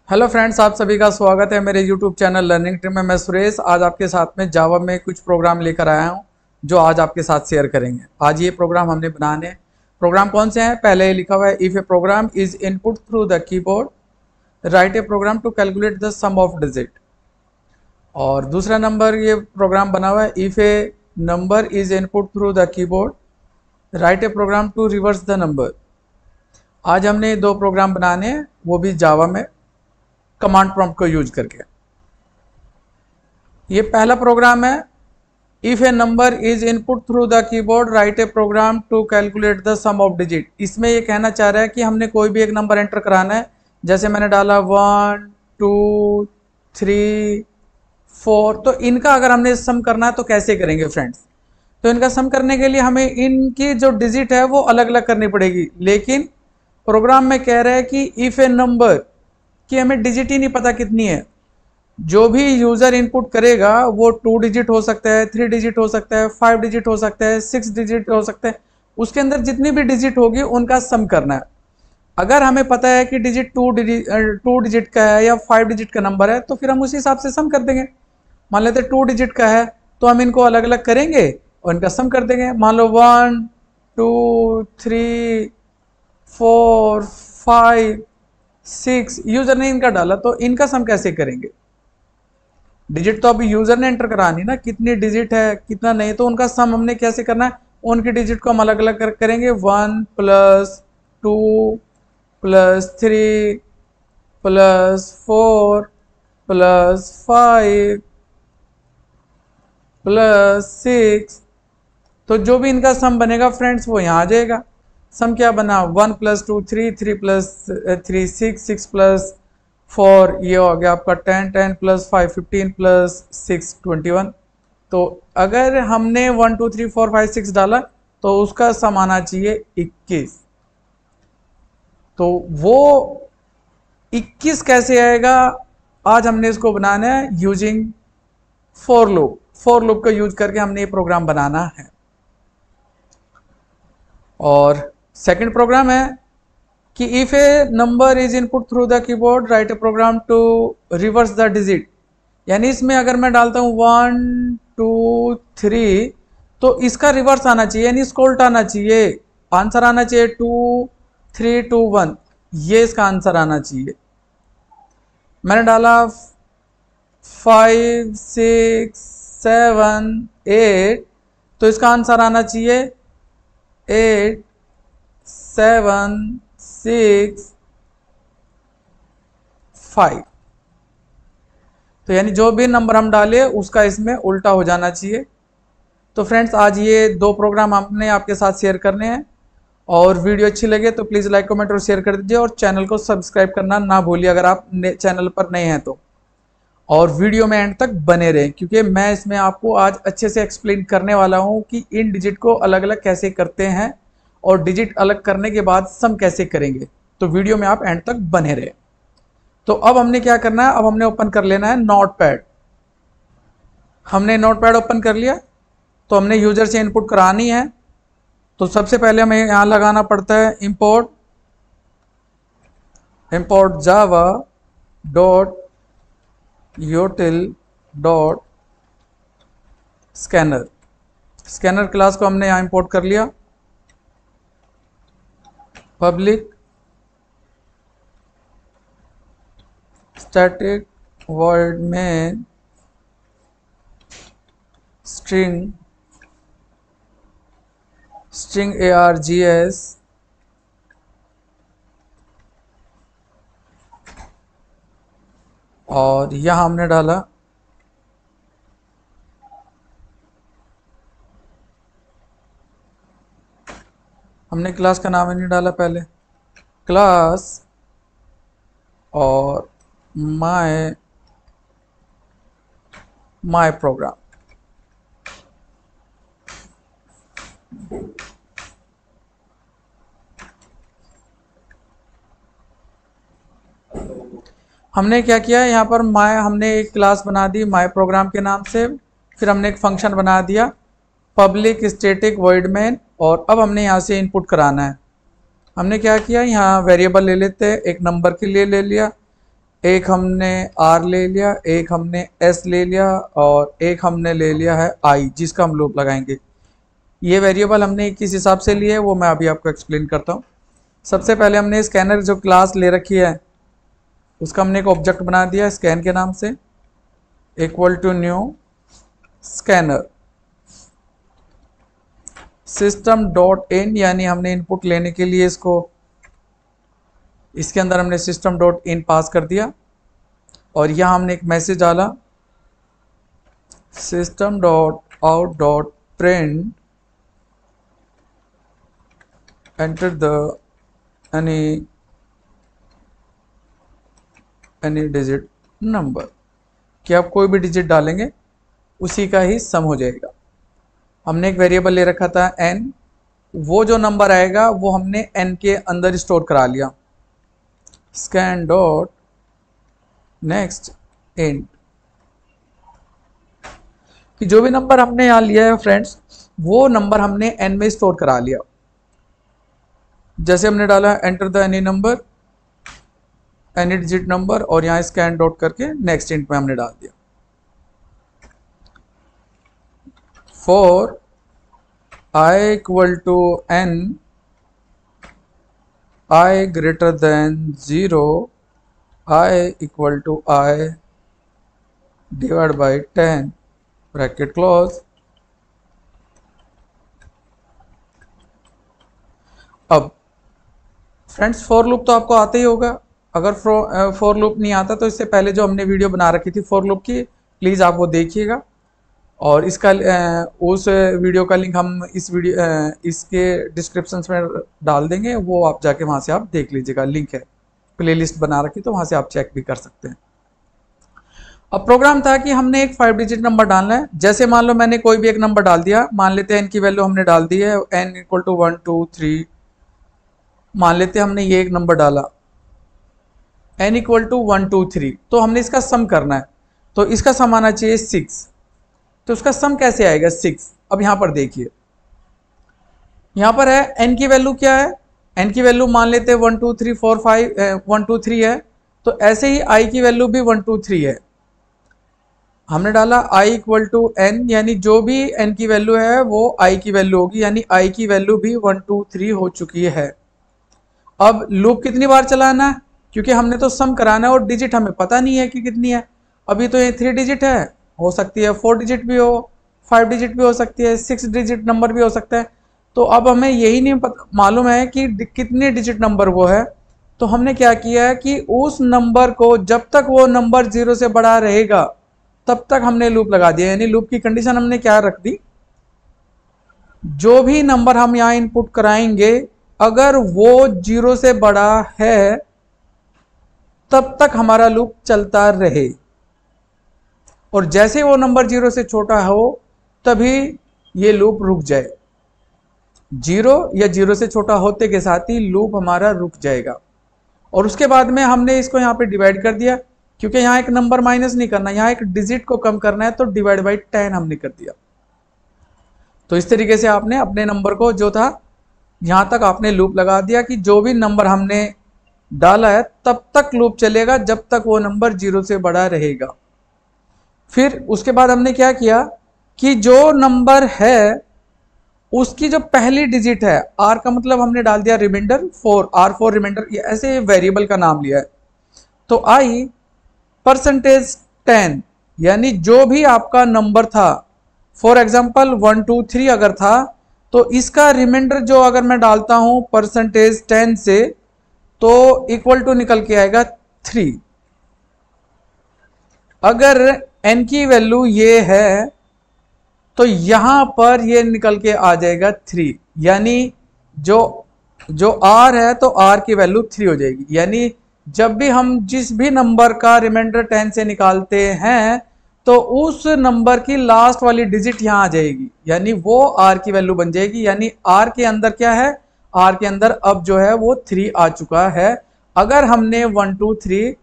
Hello friends, आप सभी का स्वागत है मेरे यूट्यूब चैनल लर्निंग ट्री में। मैं सुरेश आज आपके साथ में जावा में कुछ प्रोग्राम लेकर आया हूं जो आज आपके साथ शेयर करेंगे। आज ये प्रोग्राम हमने बनाने हैं। प्रोग्राम कौन से हैं? पहले लिखा हुआ है if a program is input through the keyboard write a program to calculate the sum of digit. और दूसरा नंबर ये प्रोग्राम बना हुआ है if a number is input through the keyboard write a program to reverse the number. आज हमने दो programme बनाने हैं, वो भी जावा में कमांड प्रॉम्प्ट को यूज करके। ये पहला प्रोग्राम है if a number is input through the keyboard write a program to calculate the sum of digit. इसमें ये कहना चाह रहा है कि हमने कोई भी एक नंबर एंटर कराना है। जैसे मैंने डाला 1 2 3 4, तो इनका अगर हमने सम करना है तो कैसे करेंगे फ्रेंड्स? तो इनका सम करने के लिए हमें इनकी जो डिजिट है वो अलग अलग करनी पड़ेगी, लेकिन प्रोग्राम में कह रहा है कि इफ ए नंबर कि हमें डिजिट ही नहीं पता कितनी है। जो भी यूजर इनपुट करेगा वो 2 डिजिट हो सकता है, 3 डिजिट हो सकता है, 5 डिजिट हो सकता है, 6 डिजिट हो सकता है। उसके अंदर जितनी भी डिजिट होगी उनका सम करना है। अगर हमें पता है कि डिजिट 2 डिजिट का है या 5 डिजिट का नंबर है तो फिर हम उसी हिसाब से सम कर देंगे। मान लेते 2 डिजिट का है तो हम इनको अलग अलग करेंगे और इनका सम कर देंगे। मान लो 1 2 3 4 5 6 यूजर ने इनका डाला, तो इनका सम कैसे करेंगे? डिजिट तो अभी यूजर ने एंटर करानी ना, कितनी डिजिट है कितना नहीं, तो उनका सम हमने कैसे करना है? उनकी डिजिट को हम अलग अलग करेंगे। 1 + 2 + 3 + 4 + 5 + 6, तो जो भी इनका सम बनेगा फ्रेंड्स वो यहाँ आ जाएगा। सम क्या बना? 1 + 2 3 3 + 3 6 6 + 4 ये हो गया आपका 10 10 + 5 15 + 6 21। तो अगर हमने 1 2 3 4 5 6 डाला तो उसका सम आना चाहिए 21। तो वो 21 कैसे आएगा? आज हमने इसको बनाना है using for loop. For loop का यूज करके हमने ये प्रोग्राम बनाना है। और सेकंड प्रोग्राम है कि if a number is input through the keyboard write a program to reverse the digit. यानी इसमें अगर मैं डालता हूं 1 2 3 तो इसका रिवर्स आना चाहिए, यानी इसको उल्टा आना चाहिए। आंसर आना चाहिए 2 3 2 1, ये इसका आंसर आना चाहिए। मैंने डाला 5 6 7 8, तो इसका आंसर आना चाहिए 8 7 6 5। तो यानी जो भी नंबर हम डाले उसका इसमें उल्टा हो जाना चाहिए। तो फ्रेंड्स आज ये दो प्रोग्राम हमने आपके साथ शेयर करने हैं, और वीडियो अच्छी लगे तो प्लीज़ लाइक कमेंट और शेयर कर दीजिए, और चैनल को सब्सक्राइब करना ना भूलिए अगर आप चैनल पर नए हैं तो। और वीडियो में एंड तक बने रहें क्योंकि मैं इसमें आपको आज अच्छे से एक्सप्लेन करने वाला हूँ कि इन डिजिट को अलग अलग कैसे करते हैं और डिजिट अलग करने के बाद सम कैसे करेंगे। तो वीडियो में आप एंड तक बने रहे। तो अब हमने क्या करना है? अब हमने ओपन कर लेना है नोटपैड। हमने नोटपैड ओपन कर लिया तो हमने यूजर से इनपुट करानी है। तो सबसे पहले हमें यहाँ लगाना पड़ता है import java dot util dot scanner. Scanner class को हमने यहाँ इंपोर्ट कर लिया। पब्लिक स्टैटिक वॉइड में स्ट्रिंग args और यहाँ हमने डाला हमने क्लास का नाम ही नहीं डाला पहले, क्लास और माय प्रोग्राम। हमने क्या किया यहाँ पर हमने एक क्लास बना दी माय प्रोग्राम के नाम से। फिर हमने एक फंक्शन बना दिया पब्लिक स्टैटिक वॉइड मेन, और अब हमने यहाँ से इनपुट कराना है। हमने क्या किया, यहाँ वेरिएबल ले लेते हैं, एक नंबर के लिए ले लिया एक हमने R ले लिया, एक हमने S ले लिया और एक हमने ले लिया है I, जिसका हम लूप लगाएंगे। ये वेरिएबल हमने किस हिसाब से लिए वो मैं अभी आपको एक्सप्लेन करता हूँ। सबसे पहले हमने स्कैनर जो क्लास ले रखी है उसका हमने एक ऑब्जेक्ट बना दिया स्कैन के नाम से, equal to new scanner system dot in, यानी हमने इनपुट लेने के लिए इसके अंदर हमने सिस्टम डॉट इन पास कर दिया और यहाँ हमने एक मैसेज डाला system dot out dot print enter the any digit number, कि आप कोई भी डिजिट डालेंगे उसी का ही सम हो जाएगा। हमने एक वेरिएबल ले रखा था n, वो जो नंबर आएगा वो हमने n के अंदर स्टोर करा लिया। स्कैन डॉट नेक्स्ट इंट, कि जो भी नंबर हमने यहाँ लिया है फ्रेंड्स वो नंबर हमने n में स्टोर करा लिया। जैसे हमने डाला enter the any number, any digit number, और यहाँ स्कैन डॉट करके नेक्स्ट इंट में हमने डाल दिया। For I equal to n, I greater than 0, I equal to I divide by 10 bracket close. अब फ्रेंड्स फॉर लूप तो आपको आता ही होगा, अगर फॉर लूप नहीं आता तो इससे पहले जो हमने वीडियो बना रखी थी फॉर लूप की, प्लीज़ आप वो देखिएगा और इसका उस वीडियो का लिंक हम इसके डिस्क्रिप्शन में डाल देंगे, वो आप जाके वहाँ से आप देख लीजिएगा, लिंक है, प्लेलिस्ट बना रखी तो वहाँ से आप चेक भी कर सकते हैं। अब प्रोग्राम था कि हमने एक 5 डिजिट नंबर डालना है। जैसे मान लो मैंने कोई भी एक नंबर डाल दिया, मान लेते हैं n की वैल्यू हमने डाल दी है n इक्वल टू 1 2 3, मान लेते हैं हमने ये एक नंबर डाला n इक्वल टू 1 2 3, तो हमने इसका सम करना है, तो इसका सम आना चाहिए 6। तो उसका सम कैसे आएगा 6? अब यहाँ पर देखिए, यहाँ पर है n की वैल्यू क्या है, n की वैल्यू मान लेते हैं 1 2 3 4 5 1 2 3 है, तो ऐसे ही i की वैल्यू भी 1 2 3 है। हमने डाला i इक्वल टू n, यानी जो भी n की वैल्यू है वो i की वैल्यू होगी, यानी i की वैल्यू भी 1 2 3 हो चुकी है। अब लूप कितनी बार चलाना है, क्योंकि हमने तो सम कराना है और डिजिट हमें पता नहीं है कि कितनी है। अभी तो ये 3 डिजिट है, हो सकती है 4 डिजिट भी हो, 5 डिजिट भी हो सकती है, 6 डिजिट नंबर भी हो सकता है। तो अब हमें यही नहीं मालूम है कि कितने डिजिट नंबर वो है, तो हमने क्या किया है कि उस नंबर को जब तक वो नंबर 0 से बड़ा रहेगा तब तक हमने लूप लगा दिया। यानी लूप की कंडीशन हमने क्या रख दी, जो भी नंबर हम यहाँ इनपुट कराएंगे अगर वो 0 से बड़ा है तब तक हमारा लूप चलता रहे, और जैसे वो नंबर 0 से छोटा हो तभी ये लूप रुक जाए। 0 या 0 से छोटा होते के साथ ही लूप हमारा रुक जाएगा। और उसके बाद में हमने इसको यहाँ पे डिवाइड कर दिया, क्योंकि यहाँ एक नंबर माइनस नहीं करना, यहाँ एक डिजिट को कम करना है, तो डिवाइड बाई 10 हमने कर दिया। तो इस तरीके से आपने अपने नंबर को जो था यहाँ तक आपने लूप लगा दिया कि जो भी नंबर हमने डाला है तब तक लूप चलेगा जब तक वो नंबर 0 से बड़ा रहेगा। फिर उसके बाद हमने क्या किया कि जो नंबर है उसकी जो पहली डिजिट है, r का मतलब हमने डाल दिया रिमाइंडर 4, r4 रिमाइंडर, ये ऐसे वेरिएबल का नाम लिया है। तो i परसेंटेज 10, यानी जो भी आपका नंबर था, फॉर एग्जाम्पल 1 2 3 अगर था, तो इसका रिमाइंडर जो अगर मैं डालता हूं परसेंटेज 10 से, तो इक्वल टू निकल के आएगा 3। अगर n की वैल्यू ये है तो यहां पर ये निकल के आ जाएगा 3, यानी जो r है तो r की वैल्यू 3 हो जाएगी। यानी जब भी हम जिस भी नंबर का रिमाइंडर 10 से निकालते हैं तो उस नंबर की लास्ट वाली डिजिट यहां आ जाएगी, यानी वो r की वैल्यू बन जाएगी। यानी r के अंदर क्या है, r के अंदर अब जो है वो 3 आ चुका है, अगर हमने 1 2 3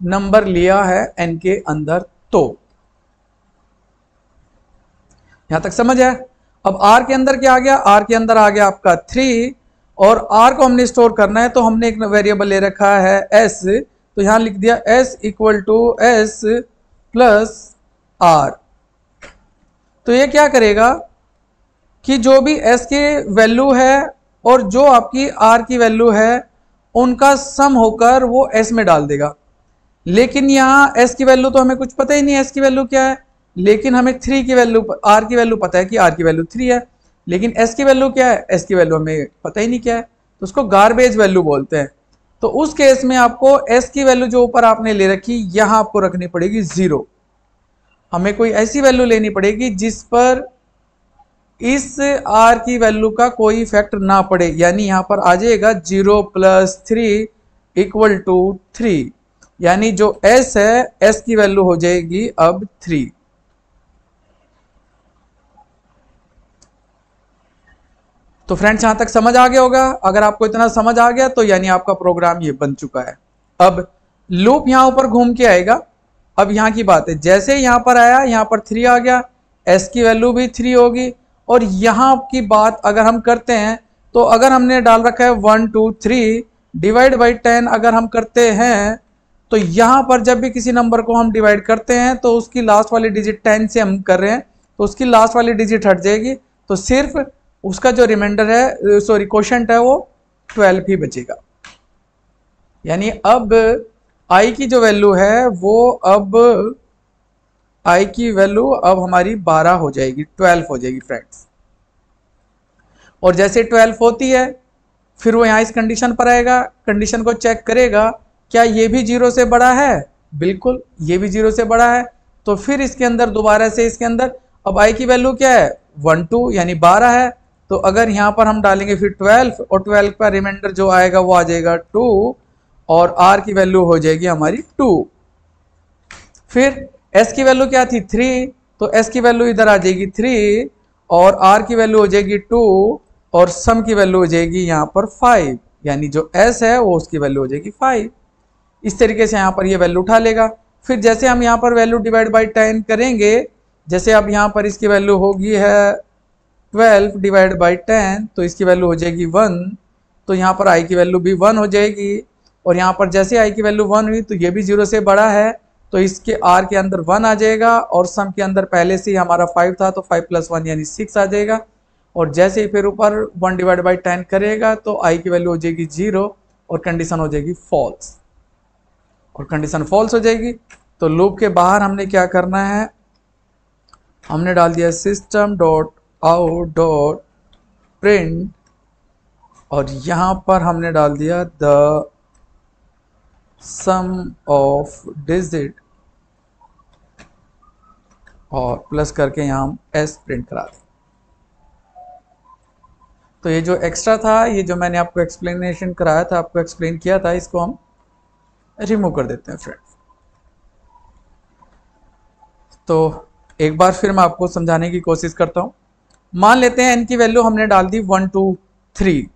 नंबर लिया है n के अंदर तो। यहां तक समझ है? अब r के अंदर क्या आ गया, r के अंदर आ गया आपका 3, और r को हमने स्टोर करना है तो हमने एक वेरिएबल ले रखा है s, तो यहाँ लिख दिया s equal to s plus r. तो ये क्या करेगा कि जो भी s की वैल्यू है और जो आपकी r की वैल्यू है उनका सम होकर वो s में डाल देगा। लेकिन यहाँ s की वैल्यू तो हमें कुछ पता ही नहीं है s की वैल्यू क्या है, लेकिन हमें 3 की वैल्यू r की वैल्यू पता है कि r की वैल्यू 3 है, लेकिन s की वैल्यू क्या है, s की वैल्यू हमें पता ही नहीं क्या है, तो उसको गार्बेज वैल्यू बोलते हैं। तो उस केस में आपको s की वैल्यू जो ऊपर आपने ले रखी यहाँ आपको रखनी पड़ेगी 0। हमें कोई ऐसी वैल्यू लेनी पड़ेगी जिस पर इस r की वैल्यू का कोई इफेक्ट ना पड़े, यानी यहां पर आ जाएगा 0 प्लस 3 इक्वल टू 3, यानी जो s है s की वैल्यू हो जाएगी अब 3। तो फ्रेंड्स यहां तक समझ आ गया होगा। अगर आपको इतना समझ आ गया तो यानी आपका प्रोग्राम ये बन चुका है। अब लूप यहां ऊपर घूम के आएगा। अब यहां की बात है, जैसे यहां पर आया यहां पर 3 आ गया, s की वैल्यू भी 3 होगी। और यहां की बात अगर हम करते हैं तो अगर हमने डाल रखा है 1 2 3 डिवाइड बाई 10 अगर हम करते हैं तो यहां पर जब भी किसी नंबर को हम डिवाइड करते हैं तो उसकी लास्ट वाली डिजिट 10 से हम कर रहे हैं तो उसकी लास्ट वाली डिजिट हट जाएगी, तो सिर्फ उसका जो रिमाइंडर है सॉरी क्वोशंट है वो 12 ही बचेगा। यानी अब i की जो वैल्यू है वो अब i की वैल्यू अब हमारी 12 हो जाएगी, 12 हो जाएगी फ्रेंड्स। और जैसे 12 होती है फिर वो यहाँ इस कंडीशन पर आएगा, कंडीशन को चेक करेगा क्या ये भी 0 से बड़ा है, बिल्कुल ये भी 0 से बड़ा है। तो फिर इसके अंदर दोबारा से इसके अंदर अब i की वैल्यू क्या है 1 2 यानी 12 है। तो अगर यहाँ पर हम डालेंगे फिर 12 और 12 का रिमाइंडर जो आएगा वो आ जाएगा 2 और r की वैल्यू हो जाएगी हमारी 2। फिर s की वैल्यू क्या थी 3, तो s की वैल्यू इधर आ जाएगी 3 और r की वैल्यू हो जाएगी 2 और सम की वैल्यू हो जाएगी यहाँ पर 5, यानी जो s है वो उसकी वैल्यू हो जाएगी 5। इस तरीके से यहाँ पर ये वैल्यू उठा लेगा। फिर जैसे हम यहाँ पर वैल्यू डिवाइड बाई 10 करेंगे, जैसे अब यहाँ पर इसकी वैल्यू होगी है 12 डिवाइड बाई 10 तो इसकी वैल्यू हो जाएगी 1, तो यहाँ पर i की वैल्यू भी 1 हो जाएगी। और यहाँ पर जैसे i की वैल्यू 1 हुई तो ये भी 0 से बड़ा है तो इसके r के अंदर 1 आ जाएगा और सम के अंदर पहले से ही हमारा 5 था तो 5 प्लस 1 यानी 6 आ जाएगा। और जैसे ही फिर ऊपर 1 डिवाइड बाई 10 करेगा तो i की वैल्यू हो जाएगी 0 और कंडीशन हो जाएगी फॉल्स, और कंडीशन फॉल्स हो जाएगी तो लूप के बाहर हमने क्या करना है, हमने डाल दिया system dot out dot print और यहां पर हमने डाल दिया द सम ऑफ डिजिट और प्लस करके यहाँ हम s प्रिंट करा दें। तो ये जो एक्स्ट्रा था, ये जो मैंने आपको एक्सप्लेनेशन कराया था, आपको एक्सप्लेन किया था, इसको हम रिमूव कर देते हैं फ्रेंड्स। तो एक बार फिर मैं आपको समझाने की कोशिश करता हूँ। मान लेते हैं n की वैल्यू हमने डाल दी 1 2 3,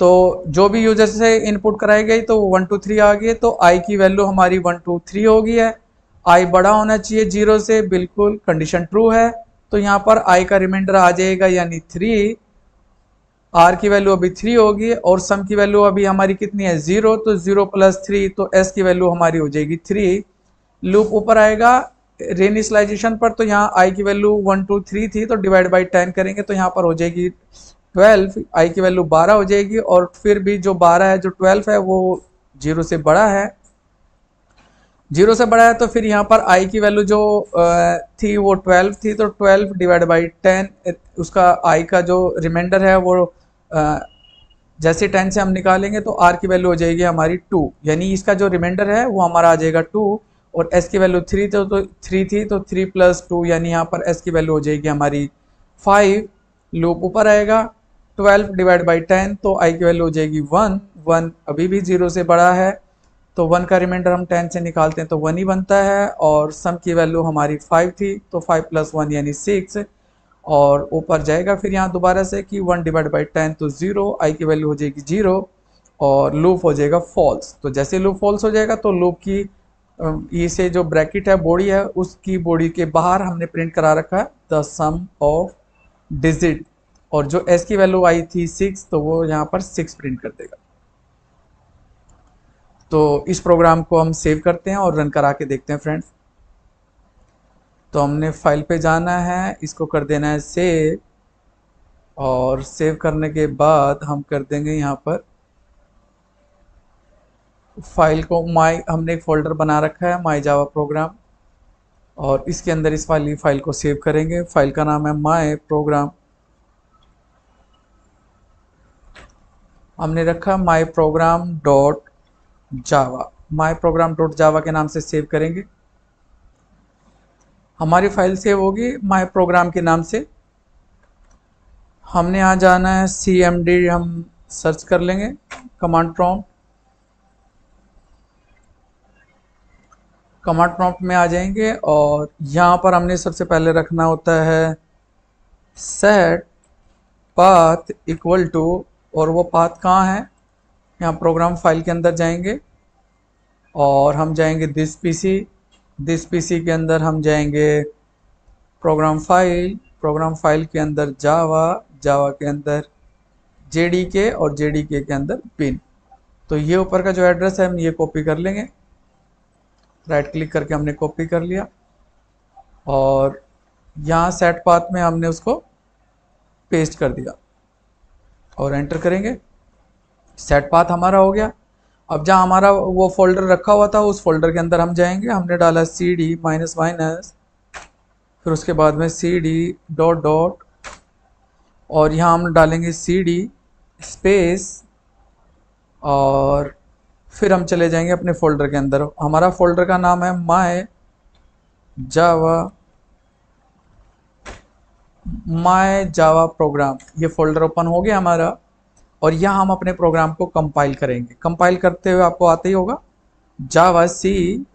तो जो भी यूजर से इनपुट कराई गई तो 1 2 3 आ गए, तो i की वैल्यू हमारी 1 2 3 हो गई है। i बड़ा होना चाहिए 0 से, बिल्कुल कंडीशन ट्रू है, तो यहाँ पर i का रिमाइंडर आ जाएगा यानी 3, r की वैल्यू अभी 3 होगी और सम की वैल्यू अभी हमारी कितनी है 0, तो 0 प्लस 3 तो s की वैल्यू हमारी हो जाएगी 3। लूप ऊपर आएगा रेनिशलाइजेशन पर, तो यहाँ i की वैल्यू 1 2 3 थी तो डिवाइड बाई 10 करेंगे तो यहाँ पर हो जाएगी 12, i की वैल्यू 12 हो जाएगी और फिर भी जो 12 है जो 12 है वो 0 से बड़ा है, 0 से बड़ा है तो फिर यहाँ पर i की वैल्यू जो थी वो 12 थी, तो 12 डिवाइड बाई 10 उसका i का जो रिमाइंडर है वो जैसे 10 से हम निकालेंगे तो r की वैल्यू हो जाएगी हमारी 2, यानी इसका जो रिमाइंडर है वो हमारा आ जाएगा 2 और s की वैल्यू 3 तो 3 थी तो 3 प्लस 2 यानी यहाँ पर s की वैल्यू हो जाएगी हमारी 5। लूप ऊपर आएगा 12 डिवाइड बाई 10 तो i की वैल्यू हो जाएगी 1, 1 अभी भी 0 से बड़ा है तो 1 का रिमाइंडर हम 10 से निकालते हैं तो 1 ही बनता है और सम की वैल्यू हमारी 5 थी तो 5 प्लस 1 यानी 6 और ऊपर जाएगा फिर यहाँ दोबारा से कि 1 डिवाइड बाई 10 तो 0, i की वैल्यू हो जाएगी 0 और लूप हो जाएगा फॉल्स। तो जैसे लूप फॉल्स हो जाएगा तो लूप की ये से जो ब्रैकेट है बॉडी है उसकी बॉडी के बाहर हमने प्रिंट करा रखा है द सम ऑफ डिजिट और जो s की वैल्यू आई थी 6 तो वो यहाँ पर 6 प्रिंट कर देगा। तो इस प्रोग्राम को हम सेव करते हैं और रन करा के देखते हैं फ्रेंड्स। तो हमने फाइल पे जाना है, इसको कर देना है सेव, और सेव करने के बाद हम कर देंगे यहाँ पर फाइल को हमने एक फोल्डर बना रखा है माई जावा प्रोग्राम, और इसके अंदर इस फाइल को सेव करेंगे। फाइल का नाम है माई प्रोग्राम, हमने रखा माई प्रोग्राम डॉट जावा, माई प्रोग्राम डॉट जावा के नाम से सेव करेंगे। हमारी फाइल सेव होगी माई प्रोग्राम के नाम से। हमने यहाँ जाना है cmd, हम सर्च कर लेंगे कमांड प्रॉम्प्ट, कमांड प्रॉम्प्ट में आ जाएंगे और यहाँ पर हमने सबसे पहले रखना होता है सेट पाथ इक्वल टू, और वो पाथ कहाँ है, यहाँ प्रोग्राम फाइल के अंदर जाएंगे और हम जाएंगे दिस पीसी के अंदर हम जाएंगे प्रोग्राम फाइल के अंदर जावा के अंदर JDK और JDK के अंदर पिन। तो ये ऊपर का जो एड्रेस है हम ये कॉपी कर लेंगे, राइट क्लिक करके हमने कॉपी कर लिया और यहाँ सेट पाथ में हमने उसको पेस्ट कर दिया और एंटर करेंगे। सेट पाथ हमारा हो गया। अब जहाँ हमारा वो फोल्डर रखा हुआ था उस फोल्डर के अंदर हम जाएंगे, हमने डाला cd --, फिर उसके बाद में cd ... और यहाँ हम डालेंगे cd स्पेस, और फिर हम चले जाएंगे अपने फोल्डर के अंदर। हमारा फोल्डर का नाम है माई जावा प्रोग्राम, ये फोल्डर ओपन हो गया हमारा। और यहाँ हम अपने प्रोग्राम को कंपाइल करेंगे। कंपाइल करते हुए आपको आता ही होगा जावा सी,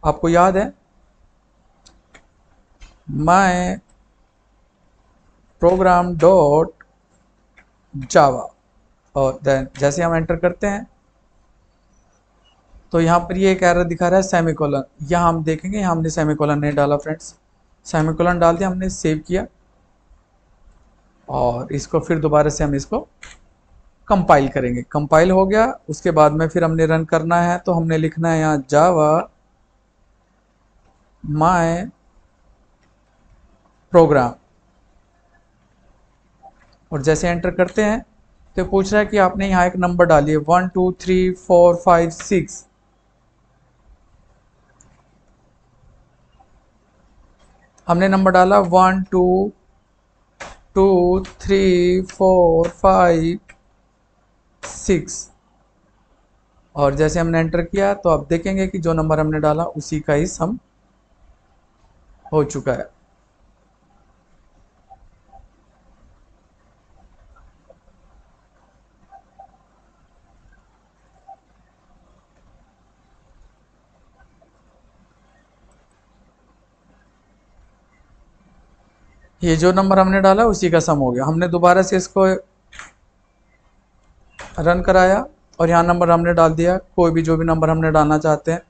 आपको याद है माई प्रोग्राम डॉट जावा, और देन जैसे हम एंटर करते हैं तो यहाँ पर ये एक एरर दिखा रहा है सेमीकोलन। यहाँ हम देखेंगे, यहाँ हमने सेमीकोलन नहीं डाला फ्रेंड्स, सेमीकोलन डाल दिया, हमने सेव किया और इसको फिर दोबारा से हम इसको कंपाइल करेंगे। कंपाइल हो गया, उसके बाद में फिर हमने रन करना है, तो हमने लिखना है यहाँ जावा माई प्रोग्राम, और जैसे एंटर करते हैं तो पूछ रहा है कि आपने यहाँ एक नंबर डालिए 1 2 3 4 5 6। हमने नंबर डाला 1 2 2 3 4 5 6, और जैसे हमने एंटर किया तो आप देखेंगे कि जो नंबर हमने डाला उसी का ही सम हो चुका है। ये जो नंबर हमने डाला उसी का सम हो गया। हमने दोबारा से इसको रन कराया और यहाँ नंबर हमने डाल दिया, कोई भी जो भी नंबर हमने डालना चाहते हैं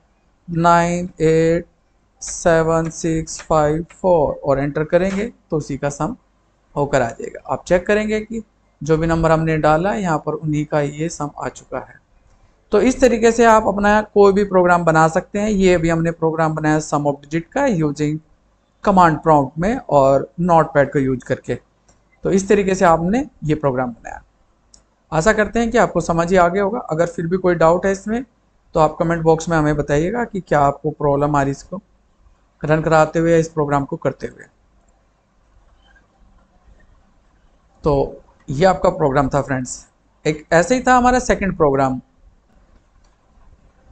98765 और एंटर करेंगे तो उसी का सम होकर आ जाएगा। आप चेक करेंगे कि जो भी नंबर हमने डाला यहाँ पर उन्हीं का ये सम आ चुका है। तो इस तरीके से आप अपना कोई भी प्रोग्राम बना सकते हैं। ये अभी हमने प्रोग्राम बनाया सम ऑफ डिजिट का यूजिंग कमांड प्रॉम्प्ट में और नोटपैड का यूज करके। तो इस तरीके से आपने ये प्रोग्राम बनाया। आशा करते हैं कि आपको समझ ही आ गया होगा। अगर फिर भी कोई डाउट है इसमें तो आप कमेंट बॉक्स में हमें बताइएगा कि क्या आपको प्रॉब्लम आ रही इसको रन कराते हुए या इस प्रोग्राम को करते हुए। तो ये आपका प्रोग्राम था फ्रेंड्स। एक ऐसे ही था हमारा सेकंड प्रोग्राम।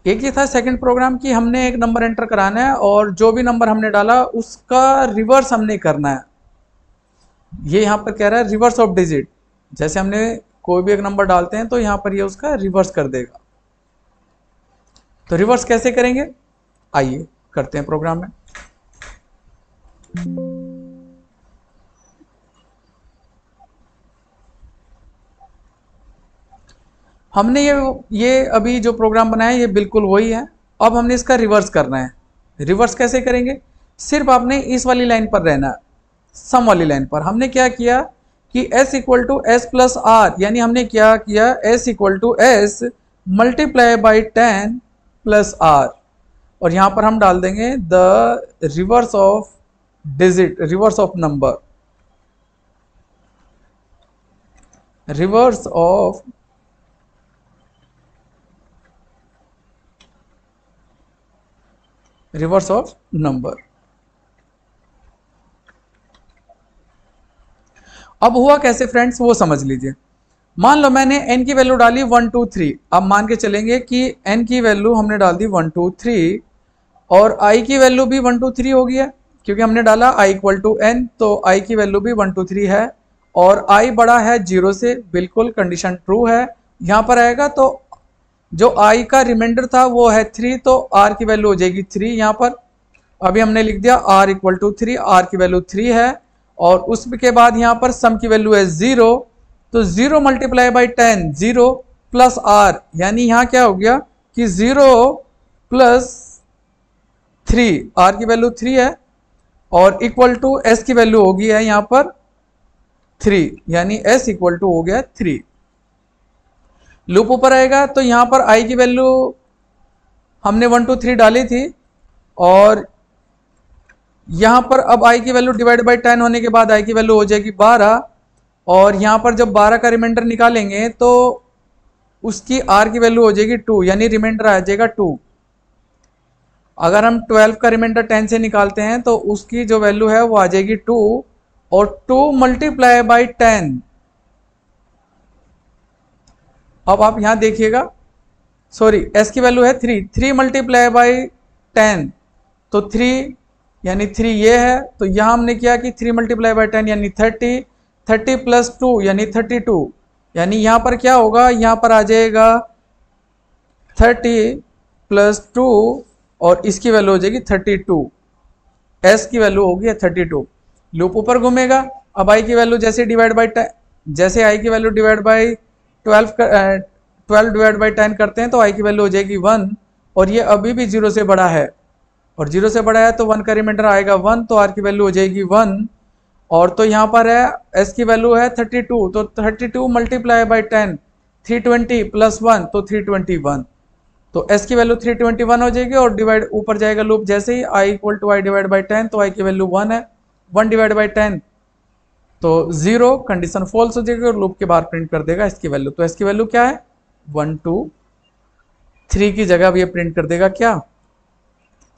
एक ये था सेकंड प्रोग्राम कि हमने एक नंबर एंटर कराना है और जो भी नंबर हमने डाला उसका रिवर्स हमने करना है। ये यहाँ पर कह रहा है रिवर्स ऑफ डिजिट। जैसे हमने कोई भी एक नंबर डालते हैं तो यहाँ पर ये उसका रिवर्स कर देगा। तो रिवर्स कैसे करेंगे, आइए करते हैं प्रोग्राम में। हमने ये अभी जो प्रोग्राम बनाया है ये बिल्कुल वही है। अब हमने इसका रिवर्स करना है। रिवर्स कैसे करेंगे, सिर्फ आपने इस वाली लाइन पर रहना है, सम वाली लाइन पर। हमने क्या किया कि s equal to s plus r, यानी हमने क्या किया s equal to s multiply by 10 plus r, और यहाँ पर हम डाल देंगे the reverse of digit, reverse of number, reverse of number. अब हुआ कैसे फ्रेंड्स वो समझ लीजिए। मान लो मैंने n की वैल्यू डाली 1 2 3, अब मान के चलेंगे कि n की वैल्यू हमने डाल दी 1 2 3 और i की वैल्यू भी 1 2 3 हो गई है, क्योंकि हमने डाला i इक्वल टू n, तो i की वैल्यू भी 1 2 3 है और i बड़ा है 0 से, बिल्कुल कंडीशन ट्रू है। यहाँ पर आएगा तो जो i का रिमाइंडर था वो है 3, तो r की वैल्यू हो जाएगी 3 यहाँ पर। अभी हमने लिख दिया r इक्वल टू 3, r की वैल्यू 3 है और उसके बाद यहाँ पर सम की वैल्यू है 0, तो 0 मल्टीप्लाई बाई 10, 0 प्लस r, यानी यहाँ क्या हो गया कि 0 प्लस 3, r की वैल्यू 3 है और इक्वल टू s की वैल्यू होगी है यहाँ पर 3, यानी s इक्वल टू हो गया 3। लूप ऊपर आएगा तो यहाँ पर i की वैल्यू हमने 1 2 3 डाली थी और यहाँ पर अब i की वैल्यू डिवाइड बाई 10 होने के बाद i की वैल्यू हो जाएगी 12 और यहाँ पर जब 12 का रिमाइंडर निकालेंगे तो उसकी r की वैल्यू हो जाएगी 2, यानी रिमाइंडर आ जाएगा 2। अगर हम 12 का रिमाइंडर 10 से निकालते हैं तो उसकी जो वैल्यू है वो आ जाएगी 2 और 2 मल्टीप्लाई बाई 10। अब आप यहां देखिएगा, सॉरी s की वैल्यू है 3, 3 मल्टीप्लाई बाई 10, तो 3 यानी 3 ये है, तो यहां हमने किया कि 3 मल्टीप्लाई बाई 10 यानी 30, 30 प्लस 2 यानी 32, यानी यहां पर क्या होगा, यहां पर आ जाएगा 30 प्लस 2 और इसकी वैल्यू हो जाएगी 32, s की वैल्यू होगी 32। लूप ऊपर घूमेगा, अब i की वैल्यू जैसे डिवाइड बाई जैसे i की value divide by 12 divide by 10 करते हैं तो i की वैल्यू हो जाएगी 1 और ये अभी भी 0 से बड़ा है और 0 से बड़ा है तो 1 का रिमाइंडर आएगा 1, तो r की वैल्यू हो जाएगी 1 और तो यहाँ पर है s की वैल्यू है 32, तो 32 मल्टीप्लाई बाई 10 320 प्लस 1 तो 321, तो s की वैल्यू 321 हो जाएगी और डिवाइड ऊपर जाएगा लूप जैसे ही i equal to i divide by 10, तो i की वैल्यू 1 है, 1 डिवाइड बाई 10 तो 0, कंडीशन फॉल्स हो जाएगी और लूप के बाहर प्रिंट कर देगा इसकी वैल्यू। तो इसकी वैल्यू क्या है 1 2 3 की जगह ये प्रिंट कर देगा क्या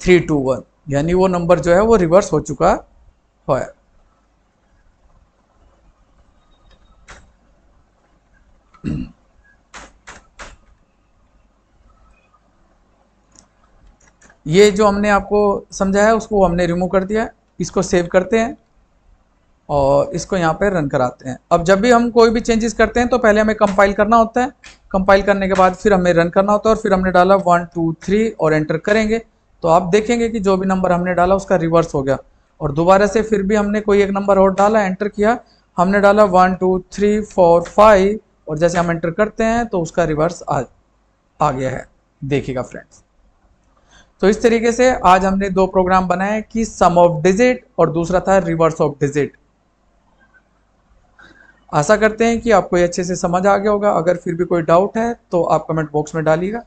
3 2 1, यानी वो नंबर जो है वो रिवर्स हो चुका है। ये जो हमने आपको समझाया उसको हमने रिमूव कर दिया है, इसको सेव करते हैं और इसको यहाँ पे रन कराते हैं। अब जब भी हम कोई भी चेंजेस करते हैं तो पहले हमें कंपाइल करना होता है, कंपाइल करने के बाद फिर हमें रन करना होता है और फिर हमने डाला 1 2 3 और एंटर करेंगे तो आप देखेंगे कि जो भी नंबर हमने डाला उसका रिवर्स हो गया और दोबारा से फिर भी हमने कोई एक नंबर और डाला, एंटर किया, हमने डाला 1 2 3 4 5 और जैसे हम एंटर करते हैं तो उसका रिवर्स आ गया है, देखिएगा फ्रेंड्स। तो इस तरीके से आज हमने दो प्रोग्राम बनाए कि सम ऑफ डिजिट और दूसरा था रिवर्स ऑफ डिजिट। आशा करते हैं कि आपको ये अच्छे से समझ आ गया होगा। अगर फिर भी कोई डाउट है तो आप कमेंट बॉक्स में डालिएगा,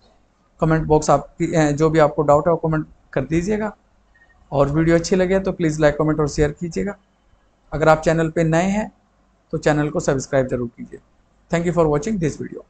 कमेंट बॉक्स आपकी जो भी आपको डाउट है वो कमेंट कर दीजिएगा और वीडियो अच्छी लगे तो प्लीज़ लाइक कमेंट और शेयर कीजिएगा। अगर आप चैनल पे नए हैं तो चैनल को सब्सक्राइब जरूर कीजिए। Thank you for watching this video.